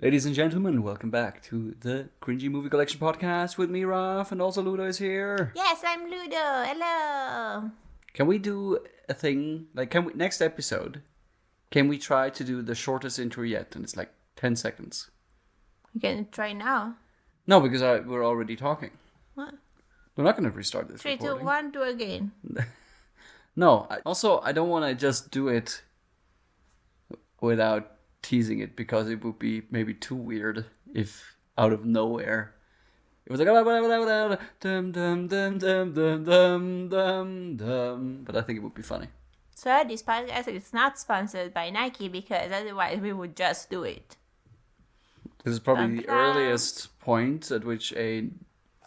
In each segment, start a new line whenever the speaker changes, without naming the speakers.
Ladies and gentlemen, welcome back to the Cringy Movie Collection Podcast with me, Raf, and also Ludo is here.
Yes, I'm Ludo. Hello.
Can we do a thing, next episode, can we try to do the shortest intro yet? And it's like 10 seconds.
You can try now.
No, because we're already talking.
What?
We're not going to restart this
3,
recording.
2, 1, do again.
No, I don't want to just do it without teasing it, because it would be maybe too weird if out of nowhere it was like dum dum dum dum dum dum dum dum. But I think it would be funny.
So this podcast is not sponsored by Nike because otherwise we would just do it.
This is probably the earliest point at which a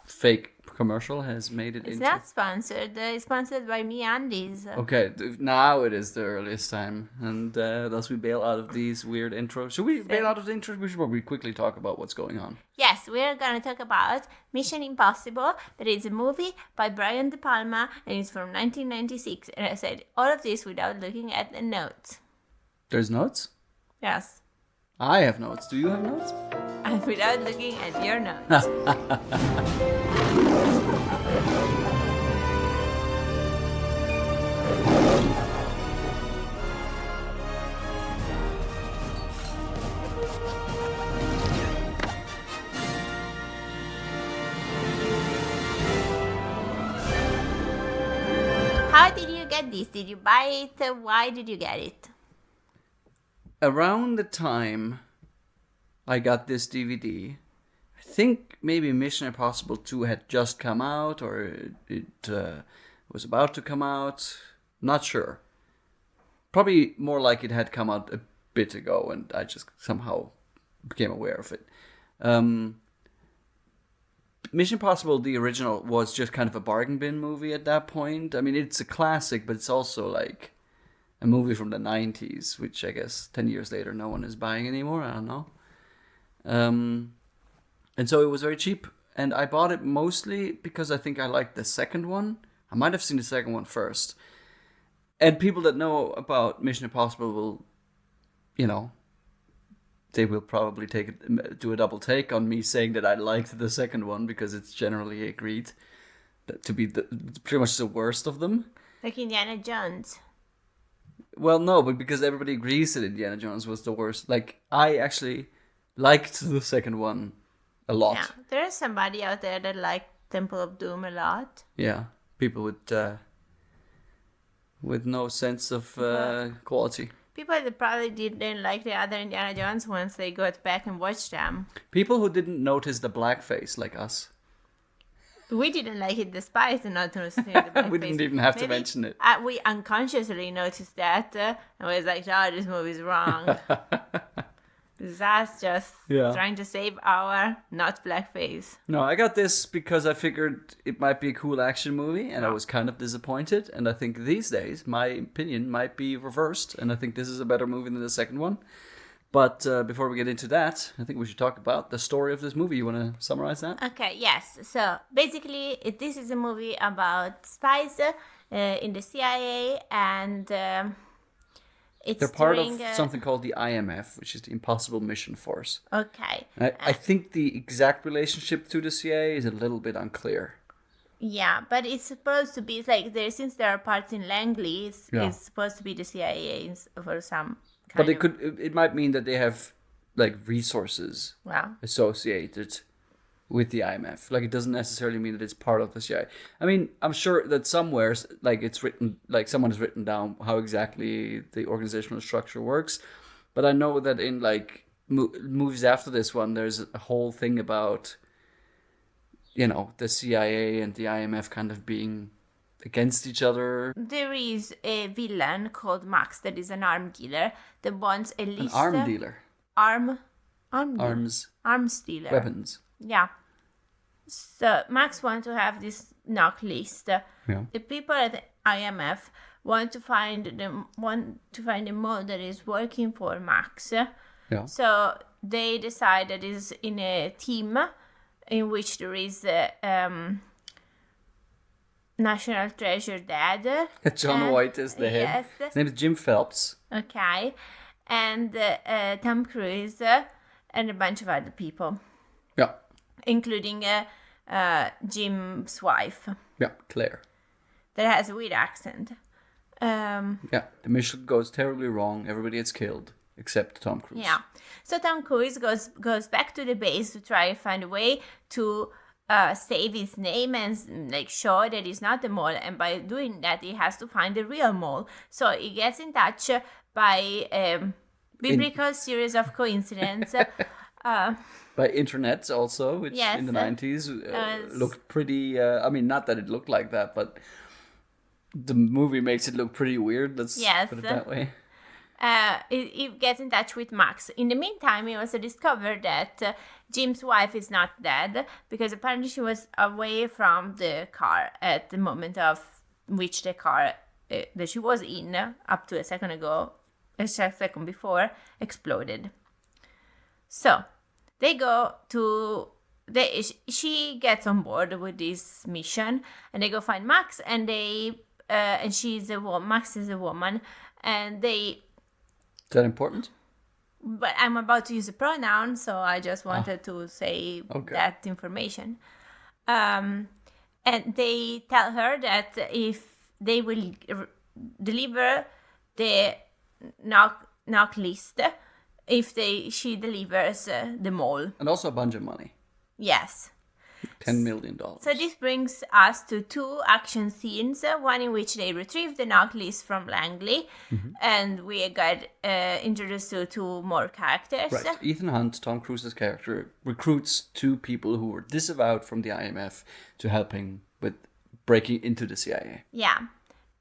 fake commercial has made it
It's
into.
not sponsored. It's sponsored by me Andy's.
Okay, now it is the earliest time, and thus we bail out of these weird intros. Should we bail out of the intros? We should probably quickly talk about what's going on.
Yes, we're gonna talk about Mission Impossible. That is a movie by Brian De Palma, and it's from 1996. And I said all of this without looking at the notes.
There's notes?
Yes.
I have notes. Do you have notes?
And without looking at your notes. How did you get this? Did you buy it? Why did you get it?
Around the time I got this DVD, I think maybe Mission Impossible 2 had just come out, or it was about to come out. Not sure. Probably more like it had come out a bit ago, and I just somehow became aware of it. Mission Impossible, the original, was just kind of a bargain bin movie at that point. I mean, it's a classic, but it's also like a movie from the 90s, which I guess 10 years later no one is buying anymore. I don't know. And so it was very cheap, and I bought it mostly because I think I liked the second one. I might have seen the second one first. And people that know about Mission Impossible will, they will probably do a double take on me saying that I liked the second one, because it's generally agreed to be pretty much the worst of them.
Like Indiana Jones.
Well, no, but because everybody agrees that Indiana Jones was the worst. Like, I actually liked the second one a lot.
Yeah, there is somebody out there that liked Temple of Doom a lot.
Yeah, people with no sense of quality.
People that probably didn't like the other Indiana Jones once they got back and watched them.
People who didn't notice the blackface, like us.
We didn't like it despite not noticing the blackface.
We didn't even have to mention it.
We unconsciously noticed that and was like, oh, this movie's wrong. That's just trying to save our not blackface.
No, I got this because I figured it might be a cool action movie, and I was kind of disappointed. And I think these days, my opinion might be reversed, and I think this is a better movie than the second one. But before we get into that, I think we should talk about the story of this movie. You want to summarize that?
Okay, yes. So basically, this is a movie about spies in the CIA, and
they're part of something called the IMF, which is the Impossible Mission Force.
Okay.
I think the exact relationship to the CIA is a little bit unclear.
Yeah, but it's supposed to be, it's like, since there are parts in Langley, it's supposed to be the CIA for some kind
But it might mean that they have like resources associated with the IMF. Like, it doesn't necessarily mean that it's part of the CIA. I mean, I'm sure that somewhere, like, it's written, like, someone has written down how exactly the organizational structure works. But I know that in, like, movies after this one, there's a whole thing about, the CIA and the IMF kind of being against each other.
There is a villain called Max that is an arm dealer that wants a list.
An arm dealer.
Arms dealer.
Weapons.
Yeah. So Max wants to have this knock list.
Yeah.
The people at the IMF want to find a mole that is working for Max.
Yeah.
So they decide that is in a team in which there is National Treasure Dad.
John White is the head.
Yes.
His name is Jim Phelps.
Okay. And Tom Cruise and a bunch of other people.
Yeah.
Including Jim's wife.
Yeah, Claire.
That has a weird accent.
The mission goes terribly wrong. Everybody gets killed except Tom Cruise.
Yeah. So Tom Cruise goes back to the base to try to find a way to save his name and like show that he's not the mole. And by doing that, he has to find the real mole. So he gets in touch by biblical series of coincidence.
By internet also, which in the 90s looked pretty... I mean, not that it looked like that, but the movie makes it look pretty weird. Let's put it that way.
He gets in touch with Max. In the meantime, he also discovered that Jim's wife is not dead because apparently she was away from the car at the moment of which the car that she was in up to a second before exploded. So they go to she gets on board with this mission and they go find Max and she's a woman. Max is a woman and they.
Is that important?
But I'm about to use a pronoun, so I just wanted to say that information. And they tell her that if they will deliver the knock list, if she delivers the mole.
And also a bunch of money.
Yes.
$10 million.
So this brings us to two action scenes, one in which they retrieve the knock list from Langley, and we got introduced to two more characters.
Right. Ethan Hunt, Tom Cruise's character, recruits two people who were disavowed from the IMF to help him with breaking into the CIA.
Yeah,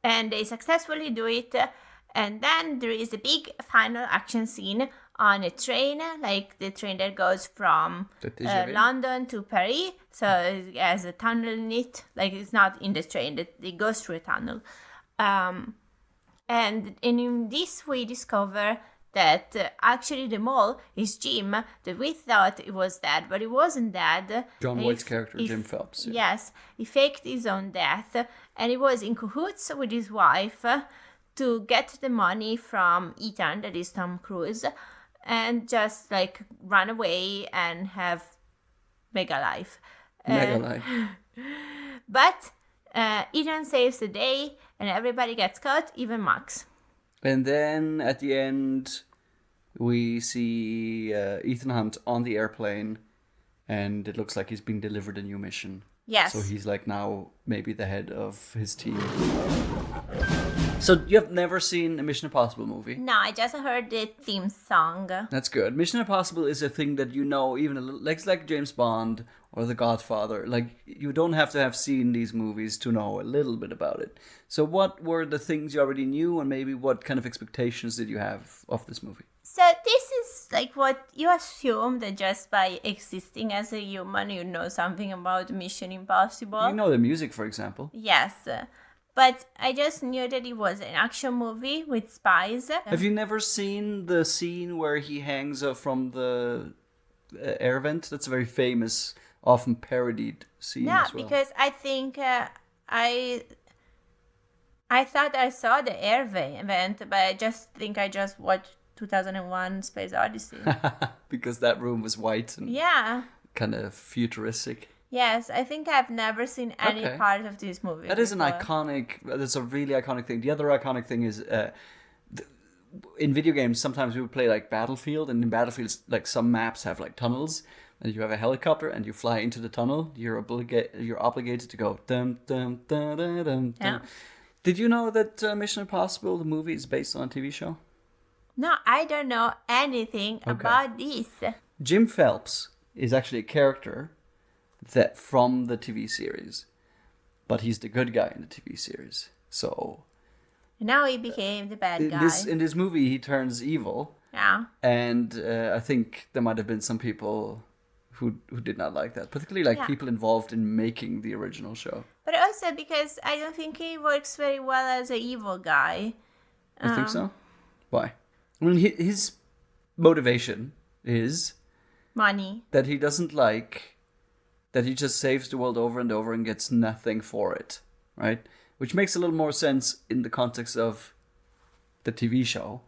and they successfully do it, and then there is a big final action scene on a train, like the train that goes from London to Paris. So it has a tunnel in it. Like it's not in the train, it goes through a tunnel. And in this we discover that actually the mole is Jim, that we thought it was dead, but it wasn't dead.
John Voight's character, Jim Phelps.
Yeah. Yes, he faked his own death, and he was in cahoots with his wife to get the money from Ethan, that is Tom Cruise, and just like run away and have mega life. But Ethan saves the day and everybody gets caught, even Max.
And then at the end, we see Ethan Hunt on the airplane and it looks like he's been delivered a new mission.
Yes.
So he's like now maybe the head of his team. So you have never seen a Mission Impossible movie?
No, I just heard the theme song.
That's good. Mission Impossible is a thing that you know even a little, like James Bond or The Godfather. Like you don't have to have seen these movies to know a little bit about it. So what were the things you already knew, and maybe what kind of expectations did you have of this movie?
So this is like what you assume that just by existing as a human, you know something about Mission Impossible.
You know the music, for example.
Yes. But I just knew that it was an action movie with spies.
Have you never seen the scene where he hangs from the air vent? That's a very famous, often parodied scene as well.
Because I think I thought I saw the air vent, but I just watched 2001 Space Odyssey.
Because that room was white and kind of futuristic.
Yes, I think I've never seen any part of this movie.
That's a really iconic thing. The other iconic thing is in video games, sometimes we would play like Battlefield, and in Battlefield, like some maps have like tunnels, and you have a helicopter and you fly into the tunnel. You're obligated to go dum dum dum dum dum.
Yeah.
Did you know that Mission Impossible, the movie, is based on a TV show?
No, I don't know anything about this.
Jim Phelps is actually a character that from the TV series, but he's the good guy in the TV series. So
now he became the bad guy.
In this movie, he turns evil.
Yeah.
And I think there might have been some people who did not like that, particularly people involved in making the original show.
But also because I don't think he works very well as an evil guy.
You think so? Why? I mean, his motivation is
money.
That he doesn't like that he just saves the world over and over and gets nothing for it, right? Which makes a little more sense in the context of the TV show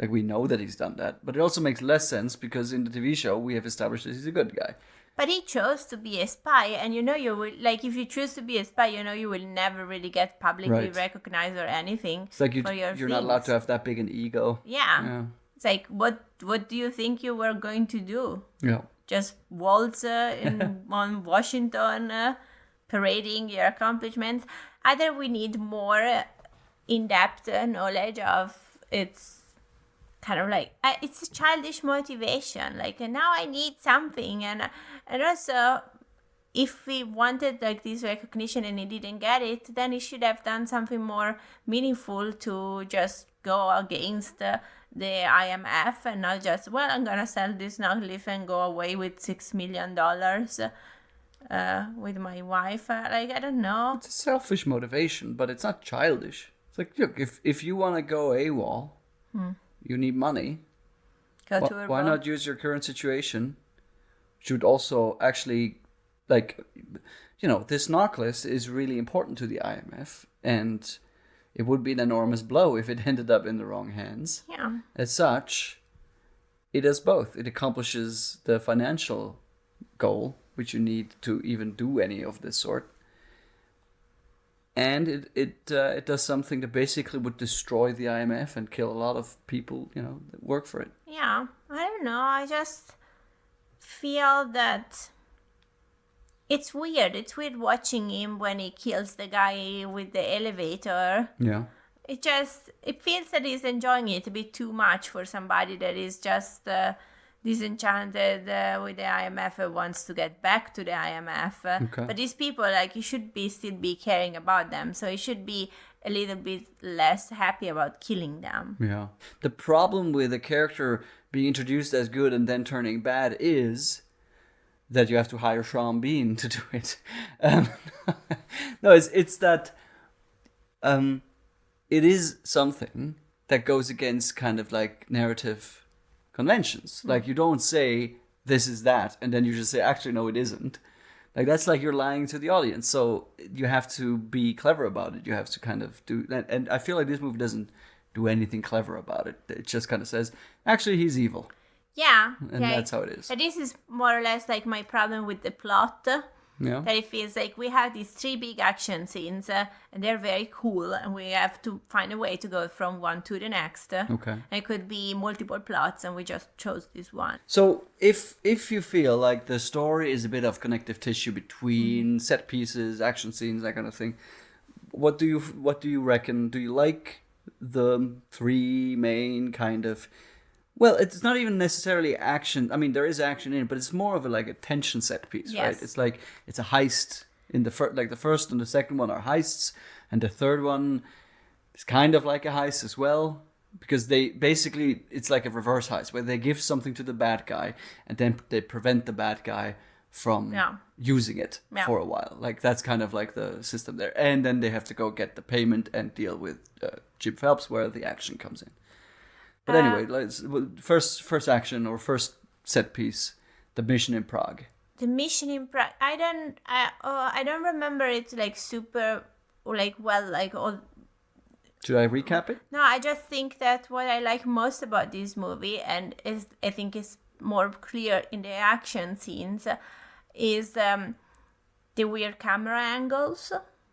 Like, we know that he's done that. But it also makes less sense because in the TV show, we have established that he's a good guy.
But he chose to be a spy, and you will, like, if you choose to be a spy, you will never really get publicly recognized or anything.
It's like you're not allowed to have that big an ego.
Yeah. It's like, what do you think you were going to do?
Yeah.
Just waltz on Washington, parading your accomplishments. Either we need more in-depth knowledge of its kind of like it's a childish motivation, like, and now I need something, and also if we wanted like this recognition and he didn't get it, then he should have done something more meaningful to just go against the IMF and not just, well, I'm gonna sell this knock-leaf and go away with $6 million with my wife. Like, I don't know.
It's a selfish motivation, but it's not childish. It's like, look, if you want to go AWOL, you need money. Why not use your current situation? Should also actually, like, this knock-list is really important to the IMF, and it would be an enormous blow if it ended up in the wrong hands.
Yeah.
As such, it does both. It accomplishes the financial goal, which you need to even do any of this sort. And it does something that basically would destroy the IMF and kill a lot of people, that work for it.
Yeah, I don't know. I just feel that it's weird. It's weird watching him when he kills the guy with the elevator.
Yeah.
It feels that he's enjoying it a bit too much for somebody that is just disenchanted with the IMF and wants to get back to the IMF.
Okay.
But these people, like, you should still be caring about them. So you should be a little bit less happy about killing them.
Yeah. The problem with a character being introduced as good and then turning bad is that you have to hire Sean Bean to do it. No, it's that it is something that goes against kind of like narrative conventions. Like, you don't say this is that and then you just say, actually no, it isn't. Like, that's like you're lying to the audience. So you have to be clever about it. You have to kind of do that. And I feel like this movie doesn't do anything clever about it. It just kind of says, actually, he's evil.
Yeah.
And that's how it is.
But this is more or less like my problem with the plot.
Yeah.
That it feels like we have these 3 big action scenes and they're very cool, and we have to find a way to go from one to the next.
Okay.
And it could be multiple plots, and we just chose this one.
So if you feel like the story is a bit of connective tissue between set pieces, action scenes, that kind of thing, what do you reckon? Do you like the 3 main kind of? Well, it's not even necessarily action. I mean, there is action in it, but it's more of a tension set piece, right? It's like it's a heist. In the first and the second one are heists, and the third one is kind of like a heist as well, because it's like a reverse heist where they give something to the bad guy and then they prevent the bad guy from using it for a while. Like, that's kind of like the system there, and then they have to go get the payment and deal with Jim Phelps, where the action comes in. But anyway, first action or first set piece, the mission in Prague.
The mission in Prague. I don't remember it like super like well, like all.
Should I recap it?
No, I just think that what I like most about this movie, and I think is more clear in the action scenes, is the weird camera angles.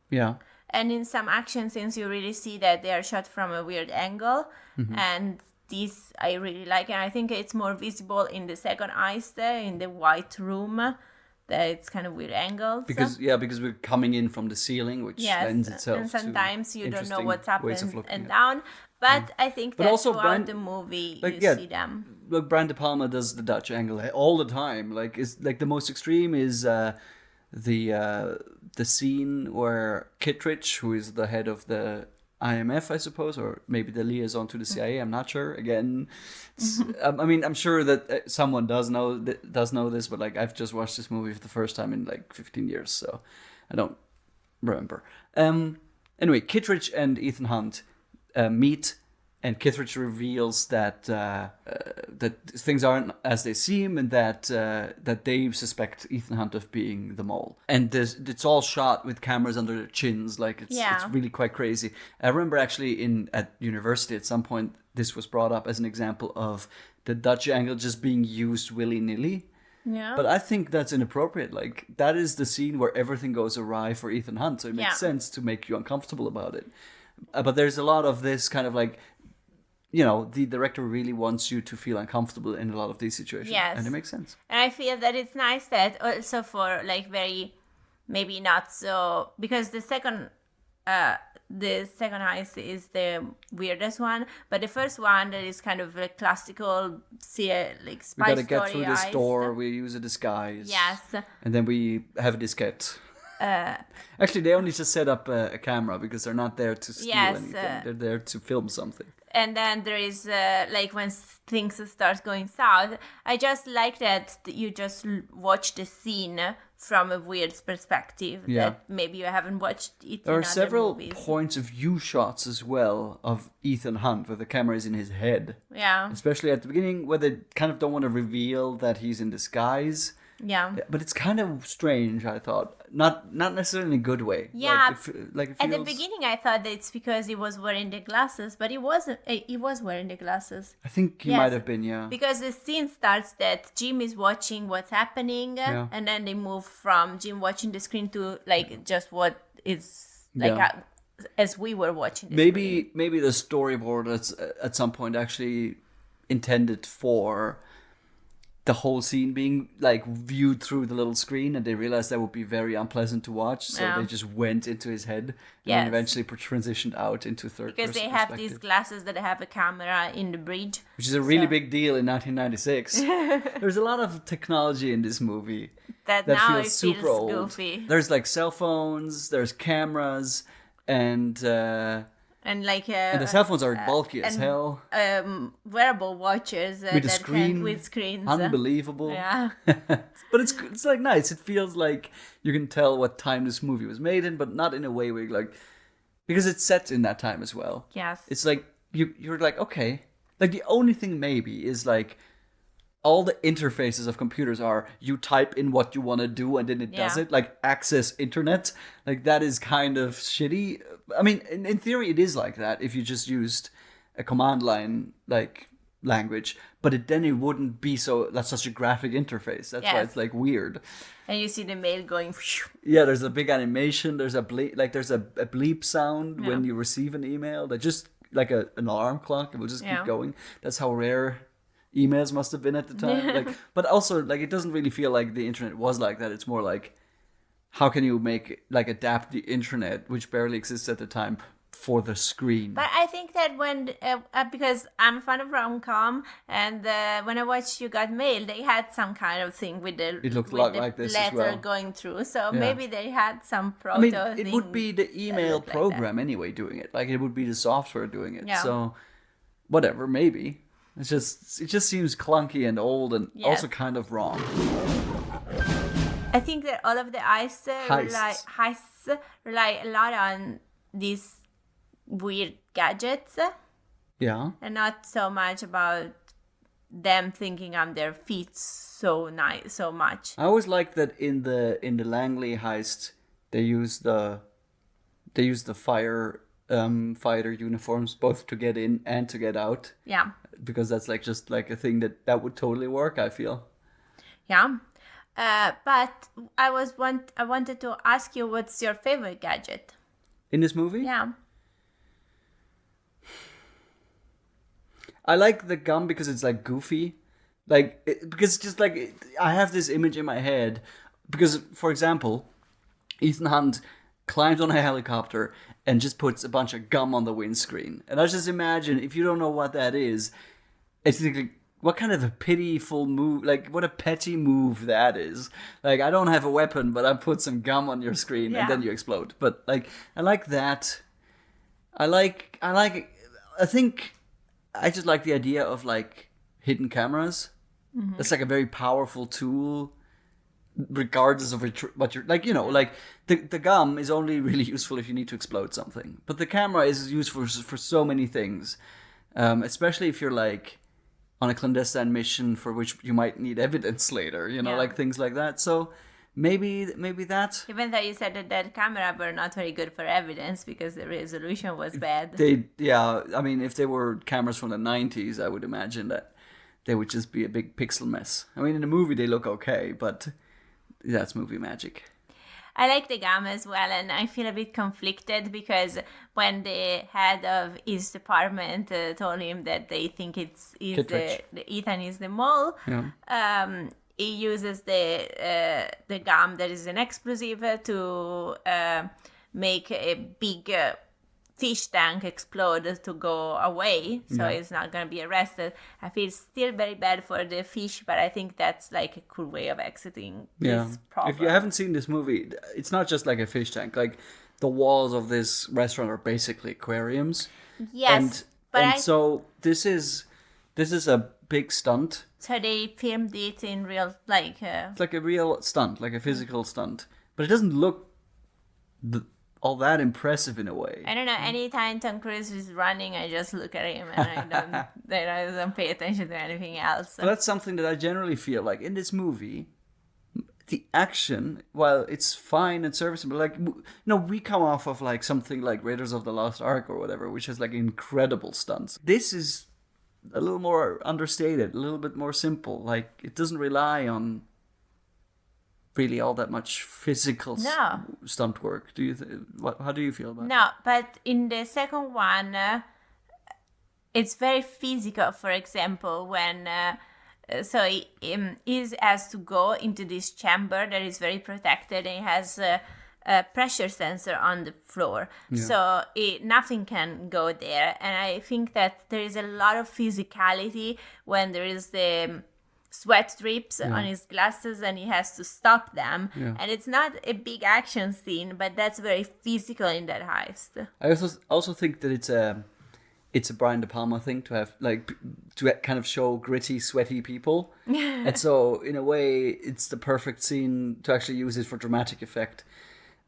Yeah.
And in some action scenes, you really see that they are shot from a weird angle, and this I really like, and I think it's more visible in the second heist in the white room, that it's kind of weird angles. Because
we're coming in from the ceiling, which lends itself
and sometimes
to
you don't know what's up and
it.
down. But I think that
also
throughout the movie you see them.
Look, Brian De Palma does the Dutch angle all the time. Like, it's like the most extreme is the scene where Kittredge, who is the head of the IMF, I suppose, or maybe the liaison to the CIA, I'm not sure. Again, I mean, I'm sure that someone does know this, but like, I've just watched this movie for the first time in like 15 years, so I don't remember. Anyway, Kittredge and Ethan Hunt meet and Kittredge reveals that that things aren't as they seem, and that they suspect Ethan Hunt of being the mole. And it's all shot with cameras under their chins, like it's really quite crazy. I remember actually at university at some point this was brought up as an example of the Dutch angle just being used willy-nilly.
Yeah.
But I think that's inappropriate. Like, that is the scene where everything goes awry for Ethan Hunt, so it makes sense to make you uncomfortable about it. But there's a lot of this kind of like, you know, the director really wants you to feel uncomfortable in a lot of these situations.
Yes.
And it makes sense.
And I feel that it's nice that also for like very, maybe not so, because the second heist is the weirdest one, but the first one that is kind of like classical, like spy story.
We gotta get through this
heist.
door. We use a disguise.
Yes.
And then we have a diskette. Actually, they only just set up a camera because they're not there to steal anything. They're there to film something.
And then there is like when things start going south, I just like that you just watch the scene from a weird perspective that maybe you haven't watched it.
There
in
are
other
several
movies.
points of view shots as well of Ethan Hunt where the camera is in his head.
Yeah.
Especially at the beginning where they kind of don't want to reveal that he's in disguise.
Yeah.
But it's kind of strange, I thought. Not necessarily in a good way.
Yeah.
Like it feels...
At the beginning, I thought that it's because he was wearing the glasses, but he wasn't. He was wearing the glasses.
I think he might have been, yeah.
Because the scene starts that Jim is watching what's happening, and then they move from Jim watching the screen to like just what is like as we were watching.
Maybe the storyboard at some point actually intended for the whole scene being like viewed through the little screen, and they realized that would be very unpleasant to watch, so they just went into his head and then eventually transitioned out into third person
because they have these glasses that have a camera in the bridge,
which is a really big deal in 1996. There's a lot of technology in this movie
that now
feels super old.
Goofy.
There's like cell phones, there's cameras, and the cell phones are bulky as hell.
Wearable watches
with a screen,
with screens.
Unbelievable.
Yeah.
But it's like nice. It feels like you can tell what time this movie was made in, but not in a way where you're like, because it's set in that time as well.
Yes.
It's like you're like, okay. Like the only thing maybe is like all the interfaces of computers are you type in what you want to do and then it does it, like access internet. Like that is kind of shitty. I mean, in theory, it is like that if you just used a command line like language, but then it wouldn't be that's such a graphic interface. That's why it's like weird.
And you see the mail going.
Yeah, there's a big animation. There's a bleep sound when you receive an email. That just like an alarm clock. It will just keep going. That's how rare emails must have been at the time. Like, but also like it doesn't really feel like the internet was like that. It's more like, how can you adapt the internet, which barely exists at the time, for the screen?
But I think that when because I'm a fan of rom-com, and when I watched You Got Mail, they had some kind of thing with the
it looked like this
letter
as well.
Going through. So maybe they had some proto.
I mean, it would be the email program anyway doing it. Like it would be the software doing it. Yeah. So whatever, maybe. It just seems clunky and old and also kind of wrong.
I think that all of the heists rely a lot on these weird gadgets.
Yeah.
And not so much about them thinking on their feet so much.
I always liked that in the Langley heist they use the fighter uniforms both to get in and to get out.
Yeah.
Because that's like just like a thing that would totally work, I feel.
Yeah. But I wanted to ask you, what's your favorite gadget
in this movie?
Yeah.
I like the gum because it's like goofy, because it's just like I have this image in my head. Because, for example, Ethan Hunt climbs on a helicopter and just puts a bunch of gum on the windscreen, and I just imagine, if you don't know what that is, it's like, what kind of a pitiful move, like what a petty move that is. Like, I don't have a weapon, but I put some gum on your screen and then you explode. But like, I like that. I think I just like the idea of like hidden cameras. Mm-hmm. That's like a very powerful tool, regardless of what you're like, like the gum is only really useful if you need to explode something. But the camera is useful for so many things. especially if you're like on a clandestine mission for which you might need evidence later, like things like that. So maybe that.
Even though you said that camera were not very good for evidence because the resolution was bad.
I mean, if they were cameras from the 90s, I would imagine that they would just be a big pixel mess. I mean, in the movie they look okay, but that's movie magic.
I like the gum as well, and I feel a bit conflicted because when the head of his department told him that they think the Ethan is the mole, he uses the gum that is an explosive to make a big fish tank explode to go away, so he's not going to be arrested. I feel still very bad for the fish, but I think that's like a cool way of exiting this problem.
If you haven't seen this movie, it's not just like a fish tank. Like the walls of this restaurant are basically aquariums.
Yes,
so this is a big stunt.
So they filmed it in real,
it's like a real stunt, like a physical stunt, but it doesn't look all that impressive in a way.
I don't know. Anytime Tom Cruise is running, I just look at him and I don't pay attention to anything else.
But that's something that I generally feel like in this movie. The action, while it's fine and serviceable, we come off of like something like Raiders of the Lost Ark or whatever, which has like incredible stunts. This is a little more understated, a little bit more simple. Like it doesn't rely on really all that much physical stunt work. How do you feel about it?
No, but in the second one, it's very physical. For example, when he has to go into this chamber that is very protected and it has a pressure sensor on the floor, so nothing can go there. And I think that there is a lot of physicality when there is the sweat drips on his glasses and he has to stop them, and it's not a big action scene, but that's very physical in that heist.
I also think that it's a Brian De Palma thing to have to kind of show gritty, sweaty people, and so in a way it's the perfect scene to actually use it for dramatic effect.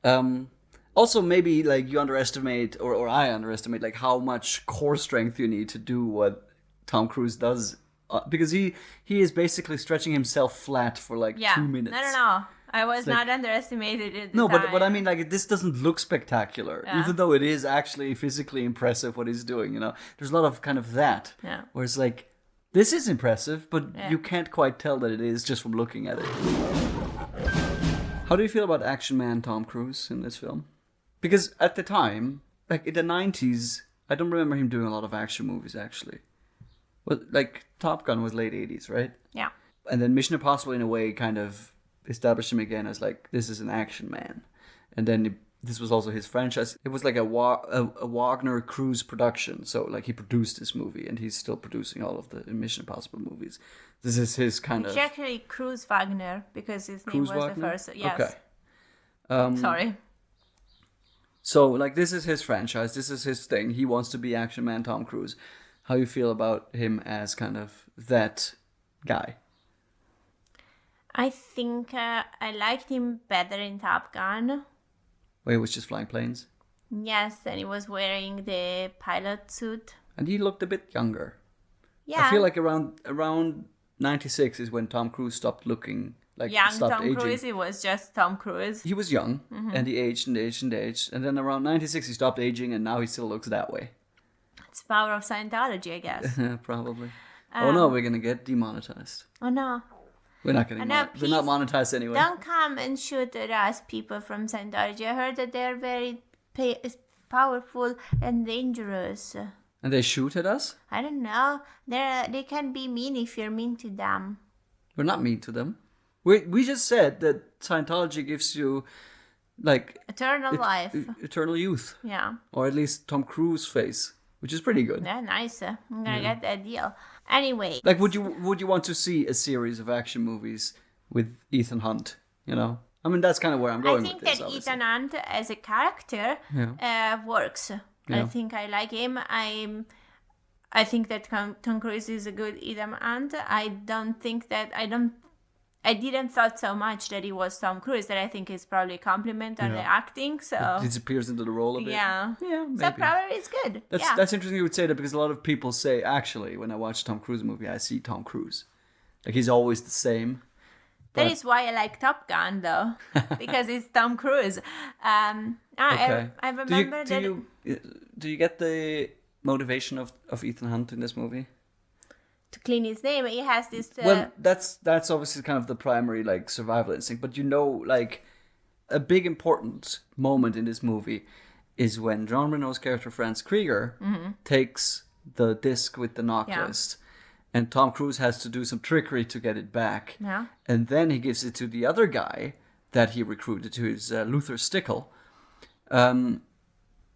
Also, maybe like you underestimate or I underestimate like how much core strength you need to do what Tom Cruise does. Because he is basically stretching himself flat for 2 minutes.
No. I was not underestimated at the
No,
time.
but I mean, like, this doesn't look spectacular, even though it is actually physically impressive what he's doing, There's a lot of kind of that.
Yeah.
Whereas, like, this is impressive, but you can't quite tell that it is just from looking at it. How do you feel about action man Tom Cruise in this film? Because at the time, like, in the 90s, I don't remember him doing a lot of action movies, actually. Well, like, Top Gun was late 80s, right?
Yeah.
And then Mission Impossible, in a way, kind of established him again as, like, this is an action man. And then this was also his franchise. It was like a Wagner Cruise production. So, like, he produced this movie, and he's still producing all of the Mission Impossible movies. This is his kind of...
It's actually Cruise Wagner, because his name was Wagner? The first... Yes.
Okay.
Sorry.
So, like, this is his franchise. This is his thing. He wants to be action man Tom Cruise. How you feel about him as kind of that guy?
I think I liked him better in Top Gun.
Where he was just flying planes?
Yes, and he was wearing the pilot suit.
And he looked a bit younger.
Yeah.
I feel like around 96 is when Tom Cruise stopped looking like
young
stopped
Tom
aging.
Cruise, he was just Tom Cruise.
He was young, and he aged and aged and aged. And then around 96 he stopped aging, and now he still looks that way.
It's the power of Scientology, I guess.
Probably. Oh no, we're gonna get demonetized.
Oh no.
We're not getting we're not monetized anyway.
Don't come and shoot at us, people from Scientology. I heard that they're very powerful and dangerous.
And they shoot at us?
I don't know. They can be mean if you're mean to them.
We're not mean to them. We just said that Scientology gives you like
eternal life,
eternal youth.
Yeah.
Or at least Tom Cruise face, which is pretty good.
Yeah, nice. I'm gonna get that deal. Anyway.
Like, would you want to see a series of action movies with Ethan Hunt? I mean, that's kind of where I'm going with this.
I think that Ethan Hunt as a character works. Yeah. I think I like him. I think that Tom Cruise is a good Ethan Hunt. I don't I didn't thought so much that it was Tom Cruise, that I think is probably a compliment on the acting. So
it disappears into the role a bit.
Yeah,
maybe.
So probably it's good.
That's interesting you would say that, because a lot of people say, actually, when I watch Tom Cruise movie, I see Tom Cruise. Like, he's always the same.
That is why I like Top Gun, though, because it's Tom Cruise. I remember
do you get the motivation of Ethan Hunt in this movie?
To clean his name, he has this.
Well, that's obviously kind of the primary like survival instinct, but like a big important moment in this movie is when Jean Reno's character Franz Krieger takes the disc with the knock list, and Tom Cruise has to do some trickery to get it back, and then he gives it to the other guy that he recruited, who is Luther Stickle.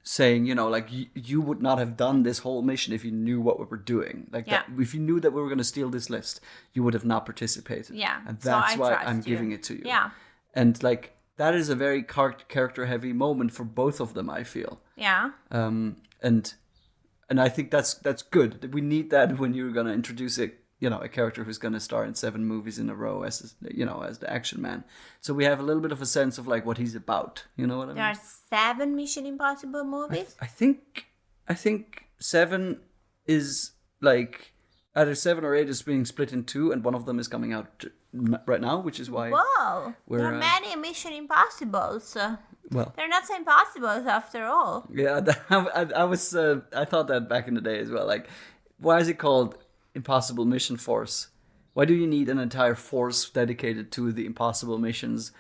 Saying, like, you would not have done this whole mission if you knew what we were doing. Like, that, if you knew that we were going to steal this list, you would have not participated.
Yeah.
And that's why I'm giving it to you.
Yeah.
And, like, that is a very character-heavy moment for both of them, I feel.
Yeah.
And I think that's good. We need that when you're going to introduce a character who's going to star in 7 movies in a row as the action man. So we have a little bit of a sense of like what he's about. You know what I mean?
There are 7 Mission Impossible movies.
I think 7 is like either 7 or 8 is being split in 2, and one of them is coming out right now, which is why.
Whoa! There are many Mission Impossibles. Well, they're not so impossible after all.
Yeah, I thought that back in the day as well. Like, why is it called Impossible Mission Force? Why do you need an entire force dedicated to the impossible missions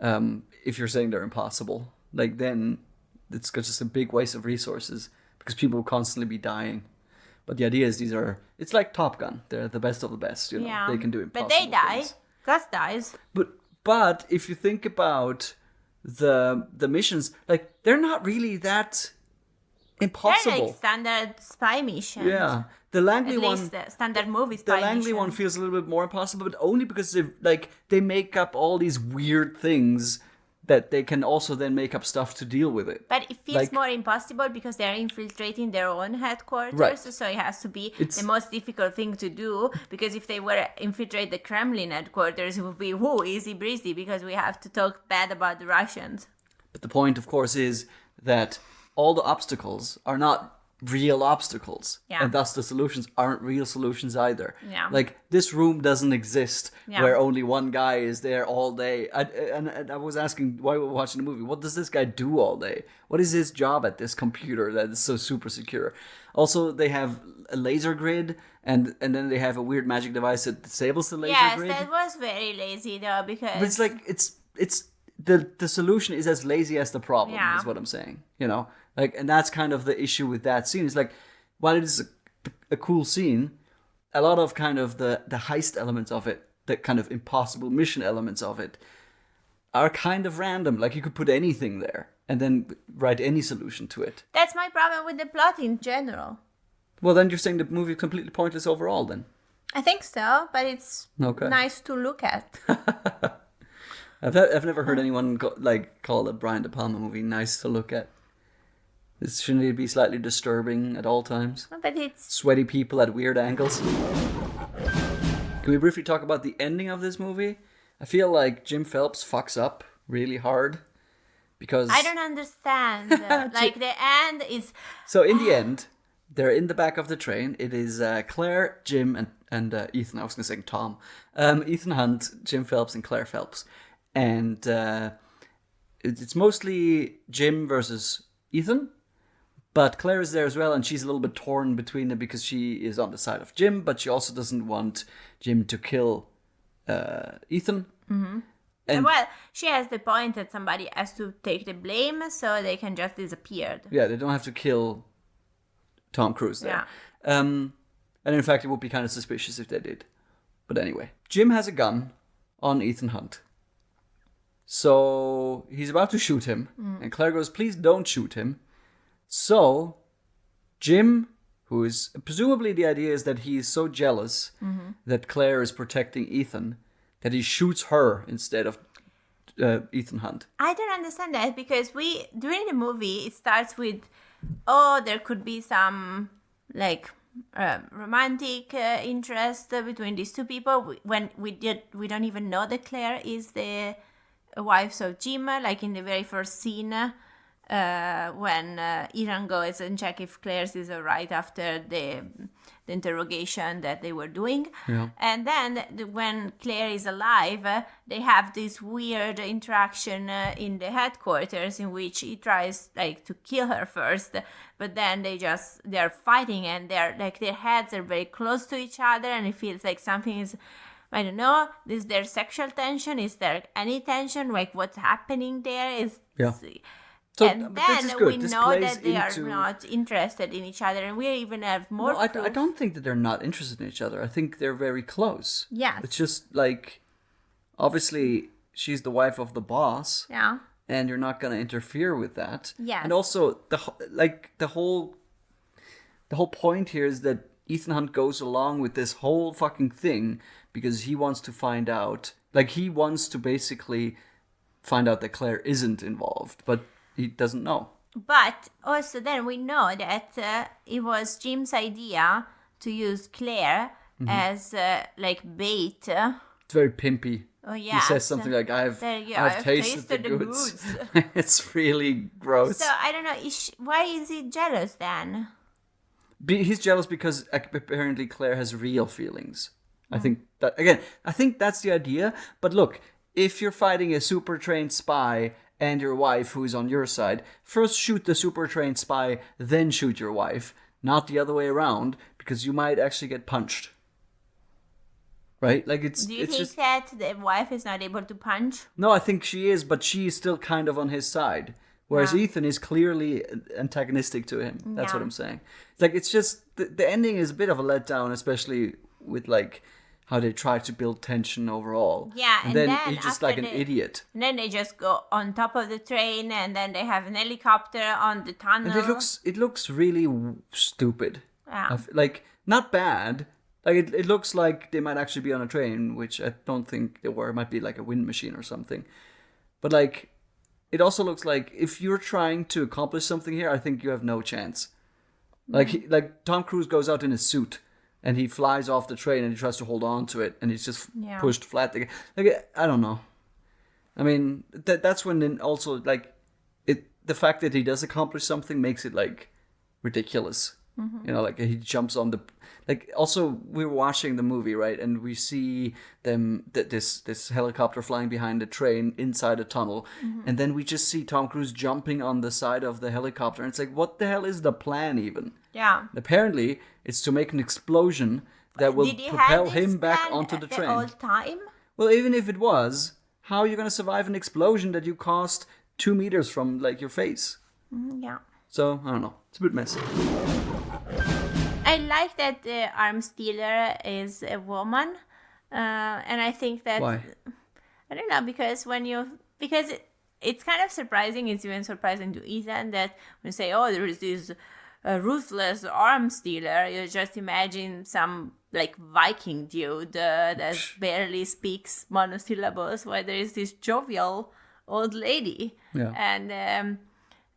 if you're saying they're impossible? Like, then it's just a big waste of resources because people will constantly be dying. But the idea is it's like Top Gun. They're the best of the best, Yeah. They can do impossible
But they die.
things.
Gus dies.
But if you think about the missions, like, they're not really that impossible.
They're like standard spy missions.
Yeah. The Langley one,
at least the standard movie spy
the Langley one feels a little bit more impossible, but only because they make up all these weird things that they can also then make up stuff to deal with it.
But it feels more impossible because they're infiltrating their own headquarters,
right.
So it has to be the most difficult thing to do, because if they were to infiltrate the Kremlin headquarters, it would be easy breezy, because we have to talk bad about the Russians.
But the point, of course, is that all the obstacles are not real obstacles, and thus the solutions aren't real solutions either. Like, this room doesn't exist where only one guy is there all day. And I was asking, while we were watching the movie, what does this guy do all day? What is his job at this computer that is so super secure? Also, they have a laser grid, and then they have a weird magic device that disables the laser grid.
Yes, that was very lazy though, because
but it's like it's the solution is as lazy as the problem, is what I'm saying. Like, and that's kind of the issue with that scene. It's like, while it is a cool scene, a lot of kind of the heist elements of it, the kind of impossible mission elements of it, are kind of random. Like, you could put anything there and then write any solution to it.
That's my problem with the plot in general.
Well, then you're saying the movie is completely pointless overall, then? I
think so, but it's nice to look at.
I've never heard anyone call a Brian De Palma movie nice to look at. Shouldn't it be slightly disturbing at all times?
But it's
sweaty people at weird angles. Can we briefly talk about the ending of this movie? I feel like Jim Phelps fucks up really hard because
I don't understand. Like, the end is.
So in the end, they're in the back of the train. It is Claire, Jim, and Ethan. I was going to say Tom. Ethan Hunt, Jim Phelps, and Claire Phelps. And it's mostly Jim versus Ethan. But Claire is there as well, and she's a little bit torn between them because she is on the side of Jim, but she also doesn't want Jim to kill Ethan.
Mm-hmm. And well, she has the point that somebody has to take the blame, so they can just disappear.
Yeah, they don't have to kill Tom Cruise there. Yeah. And in fact, it would be kind of suspicious if they did. But anyway, Jim has a gun on Ethan Hunt. So he's about to shoot him, and Claire goes, "Please don't shoot him." So, Jim, who is presumably the idea is that he is so jealous that Claire is protecting Ethan, that he shoots her instead of Ethan Hunt.
I don't understand that, because during the movie, it starts with, there could be some, like, romantic interest between these two people when we don't even know that Claire is the wife of Jim, like in the very first scene when Ethan goes and check if Claire's is alright after the interrogation that they were doing.
Yeah.
And then when Claire is alive, they have this weird interaction in the headquarters in which he tries like to kill her first, but then they're fighting and they're like their heads are very close to each other and it feels like something is, I don't know, is there sexual tension? Is there any tension? Like what's happening there?
So,
and then we know that they are not interested in each other, and we even have more.
No, I don't think that they're not interested in each other. I think they're very close.
Yeah.
It's just like, obviously, she's the wife of the boss.
Yeah.
And you're not going to interfere with that.
Yes.
And also, the whole point here is that Ethan Hunt goes along with this whole fucking thing because he wants to find out. Like, he wants to basically find out that Claire isn't involved, but he doesn't know.
But also then we know that it was Jim's idea to use Claire as like bait.
It's very pimpy.
Oh yeah.
He says something like, I've tasted the goods. It's really gross.
So I don't know, why is he jealous then?
He's jealous because apparently Claire has real feelings. I think that's the idea. But look, if you're fighting a super trained spy and your wife who's on your side, first shoot the super trained spy, then shoot your wife, not the other way around, because you might actually get punched. Right? Like
Do you think that the wife is not able to punch?
No, I think she is, but she is still kind of on his side. Whereas Ethan is clearly antagonistic to him. That's what I'm saying. It's just the ending is a bit of a letdown, especially with like how they try to build tension overall.
Yeah,
and then he's just like an idiot.
And then they just go on top of the train, and then they have an helicopter on the tunnel.
And it looks really stupid.
Yeah.
Like, not bad. Like, it looks like they might actually be on a train, which I don't think they were. It might be like a wind machine or something. But like, it also looks like if you're trying to accomplish something here, I think you have no chance. Like Tom Cruise goes out in his suit and he flies off the train and he tries to hold on to it and he's just pushed flat. Like, I don't know. I mean, that's when then also like the fact that he does accomplish something makes it like ridiculous. Mm-hmm. You know, like he jumps on the. Like, also, we were watching the movie, right? And we see this helicopter flying behind the train inside a tunnel. Mm-hmm. And then we just see Tom Cruise jumping on the side of the helicopter. And it's like, what the hell is the plan even?
Yeah.
Apparently, it's to make an explosion that will propel him back onto the train.
The whole time?
Well, even if it was, how are you going to survive an explosion that you caused 2 meters from, like, your face?
Yeah.
So, I don't know. It's a bit messy.
I like that the arms dealer is a woman, and I think that
why?
I don't know, because it's kind of surprising. It's even surprising to Ethan that when you say, "Oh, there is this ruthless arms dealer," you just imagine some like Viking dude that barely speaks monosyllables, while there is this jovial old lady, and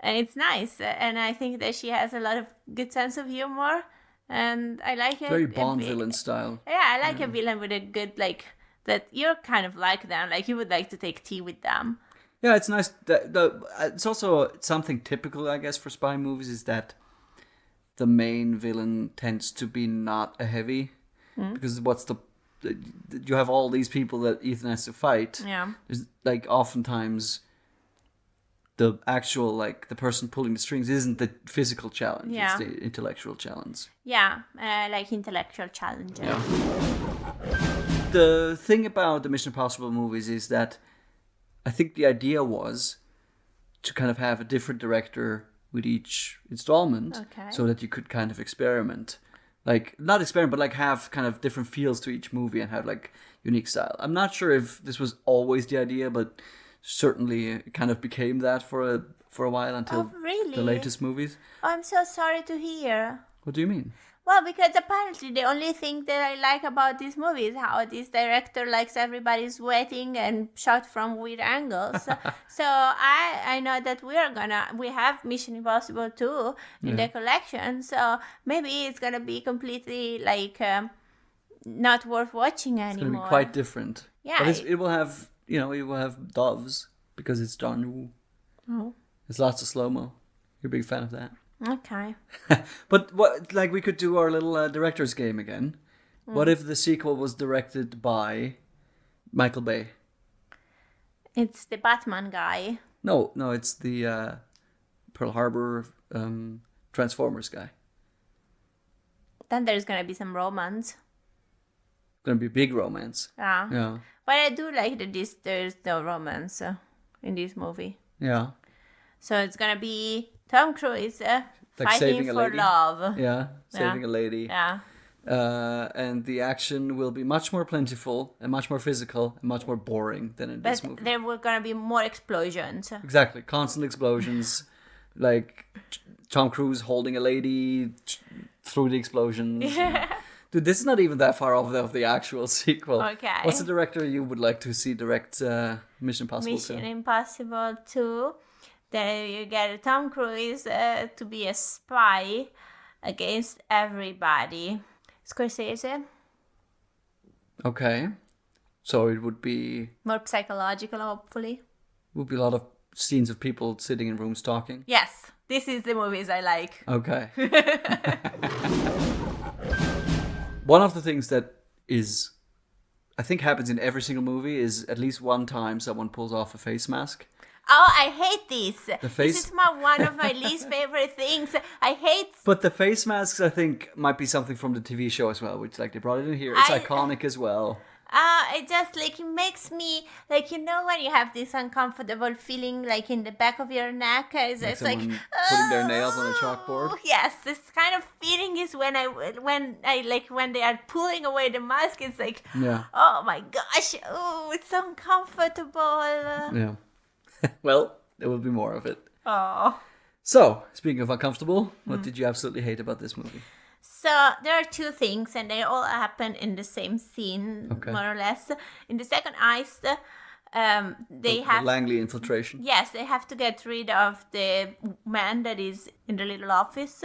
it's nice, and I think that she has a lot of good sense of humor. And I like it.
Very Bond villain style.
Yeah, I like a villain with a good, like, that you're kind of like them. Like, you would like to take tea with them.
Yeah, it's nice. It's also something typical, I guess, for spy movies is that the main villain tends to be not a heavy. Because you have all these people that Ethan has to fight.
Yeah.
There's, like, oftentimes the actual, like, the person pulling the strings isn't the physical challenge.
Yeah.
It's the intellectual challenge.
Yeah, like intellectual challenges.
Yeah. The thing about the Mission Impossible movies is that I think the idea was to kind of have a different director with each installment so that you could kind of experiment. Like, not experiment, but like have kind of different feels to each movie and have like unique style. I'm not sure if this was always the idea, but certainly it kind of became that for a while until the latest movies.
Oh, I'm so sorry to hear.
What do you mean?
Well, because apparently the only thing that I like about this movie is how this director likes everybody sweating and shot from weird angles. So I know that we have Mission Impossible 2 in the collection. So maybe it's gonna be completely like not worth watching anymore.
It's gonna be quite different.
Yeah,
but it will have it will have doves because it's John Woo.
Oh,
There's lots of slow mo. You're a big fan of that.
Okay.
But we could do our little director's game again. What if the sequel was directed by Michael Bay?
It's the Batman guy.
No, it's the Pearl Harbor Transformers guy.
Then there's gonna be some romance.
Gonna be a big romance.
Yeah. But I do like that there's no romance in this movie.
Yeah.
So it's gonna be Tom Cruise fighting
saving a
for
lady.
love.
Yeah, saving a lady.
Yeah.
And the action will be much more plentiful and much more physical and much more boring than in this movie.
But there were gonna be more explosions.
Exactly, constant explosions, like Tom Cruise holding a lady through the explosions. Dude, this is not even that far off of the actual sequel.
Okay.
What's the director you would like to see direct Mission Impossible 2?
Mission Impossible 2. Then you get Tom Cruise to be a spy against everybody. Scorsese.
Okay. So it would be...
More psychological, hopefully.
Would be a lot of scenes of people sitting in rooms talking.
Yes. This is the movies I like.
Okay. One of the things that is, I think, happens in every single movie is at least one time someone pulls off a face mask.
Oh, I hate this.
This
is one of my least favorite things. I hate...
But the face masks, I think, might be something from the TV show as well, which, they brought it in here. It's iconic as well.
It just, it makes me, when you have this uncomfortable feeling, in the back of your neck, it's like
putting their nails on a chalkboard.
Yes, this kind of feeling is when they are pulling away the mask, it's like, oh my gosh, oh, it's uncomfortable.
Yeah. Well, there will be more of it.
Oh.
So, speaking of uncomfortable, what did you absolutely hate about this movie?
So there are two things, and they all happen in the same scene, more or less. In the second heist, they have
the Langley infiltration.
Yes, they have to get rid of the man that is in the little office,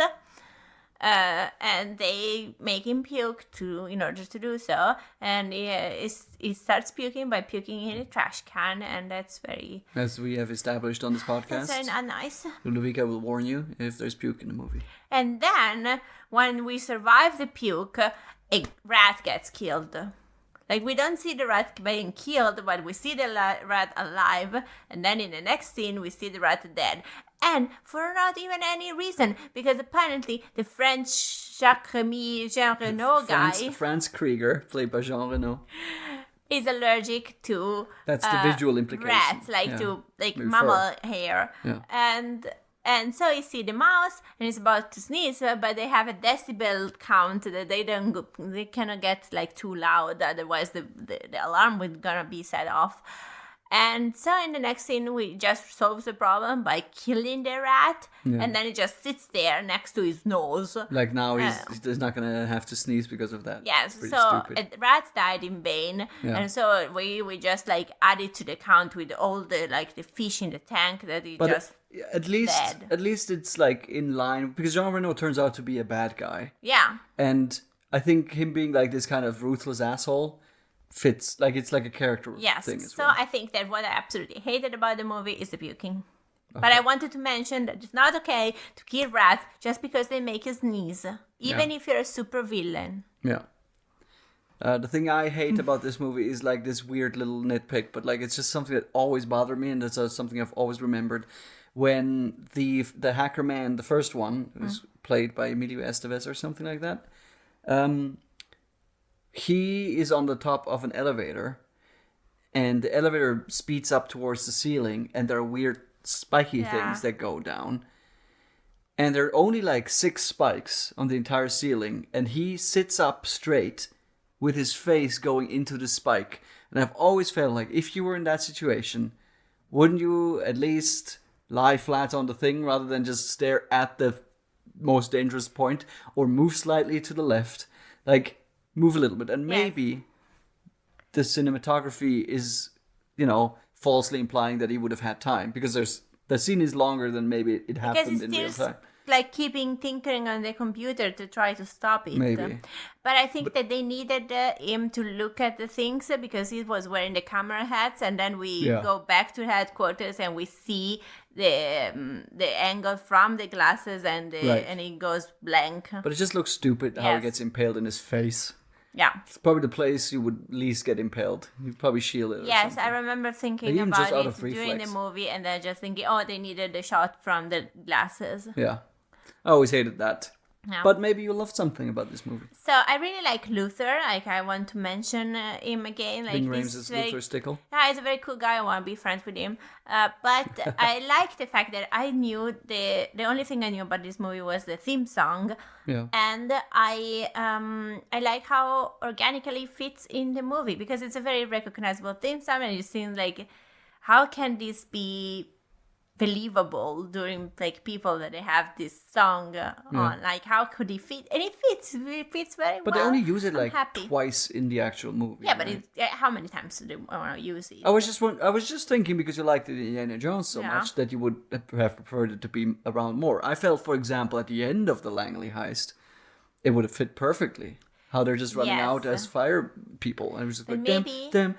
and they make him puke in order to do so. And he starts puking by puking in a trash can, and that's very...
As we have established on this podcast.
That's very not nice.
Ludovica will warn you if there's puke in the movie.
And then, when we survive the puke, a rat gets killed. We don't see the rat being killed, but we see the rat alive. And then in the next scene, we see the rat dead. And for not even any reason, because apparently the French Jean Reno guy...
Franz Krieger, played by Jean Reno.
Is allergic to...
That's the visual implication.
Rats, to mammal hair.
Yeah.
And so you see the mouse, and he's about to sneeze, but they have a decibel count that they cannot get too loud, otherwise the alarm would gonna be set off. And so in the next scene, we just solve the problem by killing the rat, and then it just sits there next to his nose.
Now he's not gonna have to sneeze because of that.
Yes, so rats died in vain, and so we just add it to the count with all the the fish in the tank that he just.
At least it's in line, because Jean Reno turns out to be a bad guy.
Yeah.
And I think him being this kind of ruthless asshole fits. It's a character thing as well.
Yes, so I think that what I absolutely hated about the movie is the puking. Okay. But I wanted to mention that it's not okay to kill rats just because they make you sneeze, even if you're a super villain.
Yeah. The thing I hate about this movie is this weird little nitpick, but it's just something that always bothered me, and that's something I've always remembered. When the hacker man, the first one, who's played by Emilio Estevez or something like that, he is on the top of an elevator, and the elevator speeds up towards the ceiling, and there are weird spiky things that go down. And there are only 6 spikes on the entire ceiling, and he sits up straight with his face going into the spike. And I've always felt if you were in that situation, wouldn't you at least lie flat on the thing rather than just stare at the most dangerous point, or move slightly to the left, like move a little bit, and maybe the cinematography is, falsely implying that he would have had time, because the scene is longer than maybe it happened in real time.
Like tinkering on the computer to try to stop it.
Maybe.
But I think that they needed him to look at the things because he was wearing the camera hats, and then we go back to headquarters and we see the angle from the glasses and it goes blank.
But it just looks stupid how he gets impaled in his face.
Yeah.
It's probably the place you would least get impaled. You'd probably shield it.
Yes, I remember thinking about it during the movie and then just thinking, they needed a shot from the glasses.
Yeah. I always hated that. Yeah. But maybe you loved something about this movie.
So I really like Luther. Like, I want to mention him again. Like,
Ving Rhames is Luther Stickle.
Yeah, he's a very cool guy. I want to be friends with him. But I like the fact that I knew the only thing I knew about this movie was the theme song.
Yeah.
And I like how organically it fits in the movie because it's a very recognizable theme song, and it seems like, how can this be believable during like people that they have this song on? Like, how could it fit? And it fits very well.
But they only use it twice in the actual movie.
Yeah, right? But how many times do they want to use it?
I was just thinking, because you liked Indiana Jones so much, that you would have preferred it to be around more. I felt, for example, at the end of the Langley heist, it would have fit perfectly. How they're just running out as fire people, and it was just like them.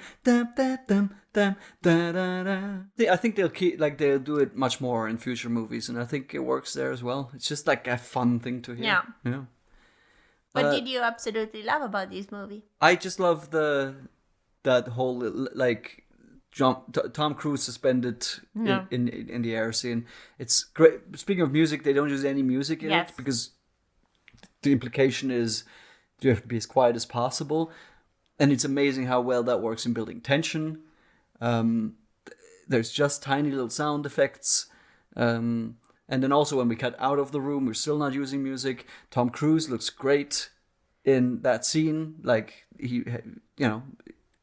I think they'll do it much more in future movies, and I think it works there as well. It's just like a fun thing to hear. Yeah.
What did you absolutely love about this movie?
I just love that whole like Tom Cruise suspended in the air scene. It's great. Speaking of music, they don't use any music in it because the implication is you have to be as quiet as possible, and it's amazing how well that works in building tension. There's just tiny little sound effects, and then also when we cut out of the room, we're still not using music. Tom Cruise looks great in that scene. Like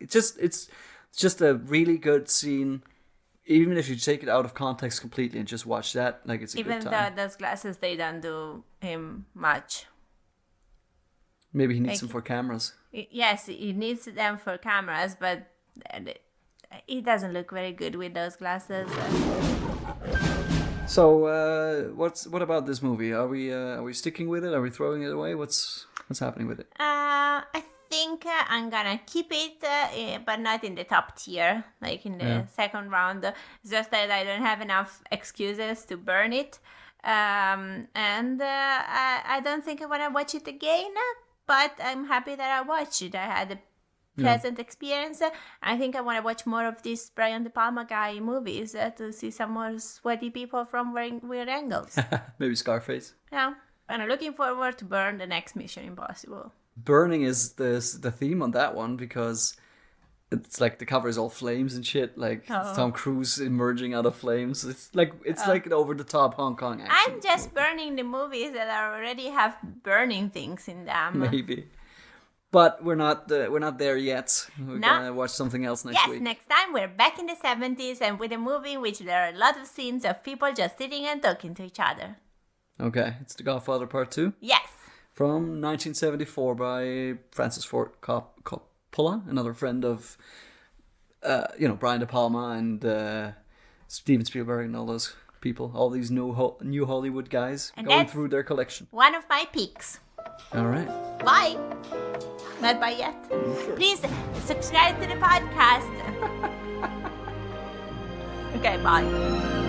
it's just a really good scene. Even if you take it out of context completely and just watch that, like, it's a good time.
Even though those glasses, they don't do him much.
Maybe he needs them for cameras.
Yes, he needs them for cameras, but he doesn't look very good with those glasses.
So, what about this movie? Are we sticking with it? Are we throwing it away? What's happening with it?
I think I'm gonna keep it, but not in the top tier, like in the second round. It's just that I don't have enough excuses to burn it, and I don't think I want to watch it again. But I'm happy that I watched it. I had a pleasant experience. I think I want to watch more of these Brian De Palma guy movies to see some more sweaty people from weird angles.
Maybe Scarface.
Yeah. And I'm looking forward to Burn, the next Mission Impossible.
Burning is the theme on that one, because it's like the cover is all flames and shit. Like Tom Cruise emerging out of flames. It's like an over the top Hong Kong action.
I'm just burning the movies that already have burning things in them.
Maybe, but we're not there yet. We're gonna watch something else next week.
Yes, next time we're back in the 70s and with a movie in which there are a lot of scenes of people just sitting and talking to each other. Okay, it's The Godfather Part 2. Yes. From 1974 by Francis Ford Coppola, another friend of, Brian De Palma and Steven Spielberg and all those people, all these new Hollywood guys and going through their collection. One of my picks. All right. Bye. Not bye yet. Please subscribe to the podcast. Okay, bye.